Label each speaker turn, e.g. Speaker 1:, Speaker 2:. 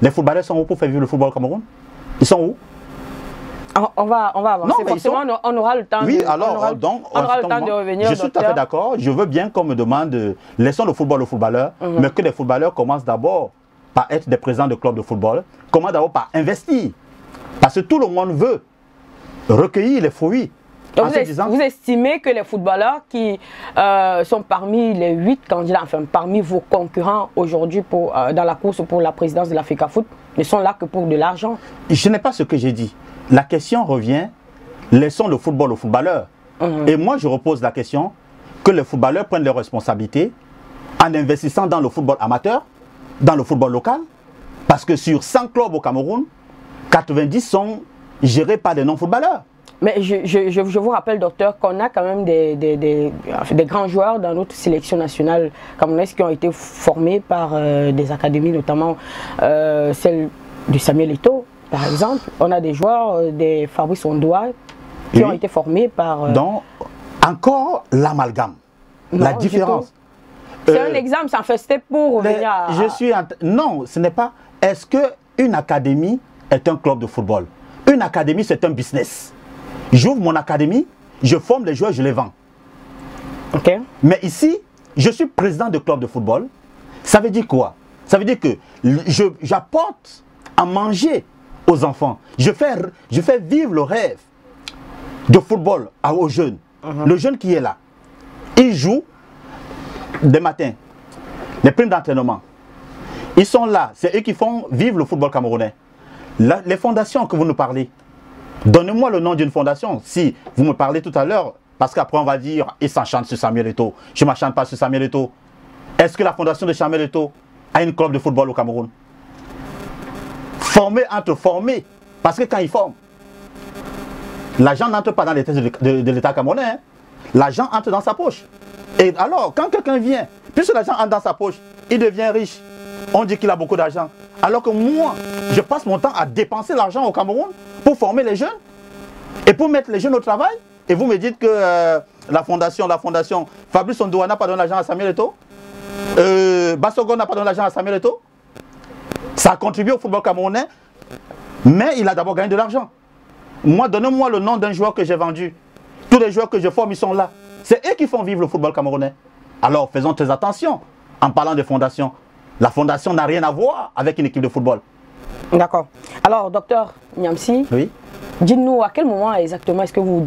Speaker 1: Les footballeurs sont où pour faire vivre le football au Cameroun? Ils sont où?
Speaker 2: On va avancer.
Speaker 1: Non,
Speaker 2: forcément, on aura le temps.
Speaker 1: Oui,
Speaker 2: de,
Speaker 1: alors,
Speaker 2: on aura le temps de revenir.
Speaker 1: Je suis tout à fait d'accord. Je veux bien qu'on me demande, laissons le football aux footballeurs, mais que les footballeurs commencent d'abord par être des présidents de clubs de football, commencent d'abord par investir. Parce que tout le monde veut recueillir les fruits.
Speaker 2: Donc vous estimez que les footballeurs qui sont parmi les 8 candidats, enfin parmi vos concurrents aujourd'hui dans la course pour la présidence de l'Africa Foot, ne sont là que pour de l'argent? Je
Speaker 1: n'ai pas ce que j'ai dit. La question revient, laissons le football aux footballeurs. Et moi je repose la question que les footballeurs prennent leurs responsabilités en investissant dans le football amateur, dans le football local, parce que sur 100 clubs au Cameroun, 90 sont gérés par des non-footballeurs.
Speaker 2: Mais je vous rappelle, docteur, qu'on a quand même des grands joueurs dans notre sélection nationale camerounaise qui ont été formés par des académies, notamment celle de Samuel Eto'o, par exemple. On a des joueurs, des Fabrice Ondoa, qui ont été formés par...
Speaker 1: Donc, encore l'amalgame, la différence.
Speaker 2: C'est un exemple, ça fait c'était pour revenir à...
Speaker 1: Non, ce n'est pas... Est-ce qu'une académie est un club de football? Une académie, c'est un business. J'ouvre mon académie, je forme les joueurs, je les vends.
Speaker 2: Okay.
Speaker 1: Mais ici, je suis président de club de football. Ça veut dire quoi? Ça veut dire que j'apporte à manger aux enfants. Je fais vivre le rêve de football aux jeunes. Le jeune qui est là, il joue des matins, les primes d'entraînement. Ils sont là, c'est eux qui font vivre le football camerounais. Les fondations que vous nous parlez, donnez-moi le nom d'une fondation. Si vous me parlez tout à l'heure, parce qu'après on va dire, il s'enchante sur Samuel Eto'o. Je ne m'enchante pas sur Samuel Eto'o. Est-ce que la fondation de Samuel Eto'o a une club de football au Cameroun? Former entre former. Parce que quand ils forment, l'argent n'entre pas dans les têtes de l'État camerounais. Hein. L'argent entre dans sa poche. Et alors, quand quelqu'un vient, puisque l'argent entre dans sa poche, il devient riche. On dit qu'il a beaucoup d'argent. Alors que moi, je passe mon temps à dépenser l'argent au Cameroun pour former les jeunes et pour mettre les jeunes au travail. Et vous me dites que la fondation, Fabrice Ondoa n'a pas donné l'argent à Samuel Eto'o, Bassogo n'a pas donné l'argent à Samuel Eto'o. Ça a contribué au football camerounais, mais il a d'abord gagné de l'argent. Moi, donnez-moi le nom d'un joueur que j'ai vendu. Tous les joueurs que je forme, ils sont là. C'est eux qui font vivre le football camerounais. Alors, faisons très attention en parlant de fondation. La fondation n'a rien à voir avec une équipe de football.
Speaker 2: D'accord. Alors, docteur Niamsi,
Speaker 1: oui.
Speaker 2: Dites-nous à quel moment exactement est-ce que vous